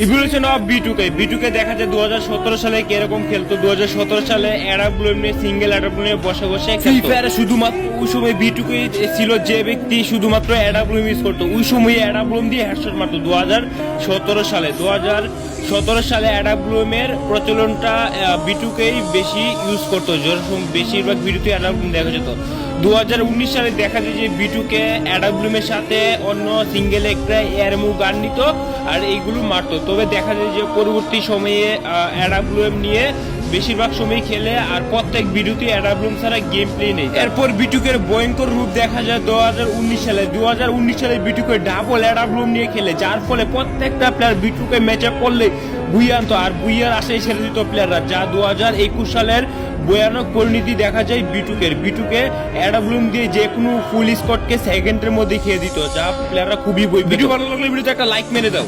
Evolution of B টুকে দেখা যায় 2017 সালে কিরকম খেলতো। 2017 সালে অ্যাডাব্লুএম নিয়ে সিঙ্গেল অ্যাডাব্লুএম নিয়ে বসে বসে ফ্রি ফায়ারে শুধুমাত্র ওই সময় বি টুকে ছিল যে ব্যক্তি শুধুমাত্র অ্যাডাব্লুএম ইউজ করতো, ওই সময় অ্যাডাব্লুএম দিয়ে হেডশট মারতো। 2017 সালে অ্যাডাব্লুএম এর প্রচলনটা বি টুকেই বেশি ইউজ করতো, বেশিরভাগ ভিডিওতে অ্যাডাব্লুএম দেখা যেত। 2019 সালে দেখা যায় যে বি টুকে অ্যাডাব্লুএম এর সাথে অন্য সিঙ্গেল একটা এয়ারমু গান নিত আর এইগুলো মারতো। তবে দেখা যায় যে পরবর্তী সময়ে অ্যাডাব্লুএম নিয়ে বেশিরভাগ সময় খেলে আর প্রত্যেক ভিডিওতে অ্যাডাব্লুএম ছাড়া গেম প্লে নেই। এরপর বি টুকের ভয়ঙ্কর রূপ দেখা যায় 2019 সালে বি টুকে ডাবল অ্যাডাব্লুএম নিয়ে খেলে, যার ফলে প্রত্যেকটা প্লেয়ার বি টুকে ম্যাচ আপ করলে বুইয়া আনতো আর বুইয়ার আশায় ছেড়ে দিত প্লেয়াররা, যা 2021 সালের ভয়ানক পরিণতি দেখা যায় বি টুকে অ্যাডাব্লুএম দিয়ে যে কোনো ফুল স্কটকে সেকেন্ডের মধ্যে খেয়ে দিত, যা প্লেয়াররা খুবই ভিডিও ভালো লাগলে ভিডিওতে একটা লাইক মেরে দাও।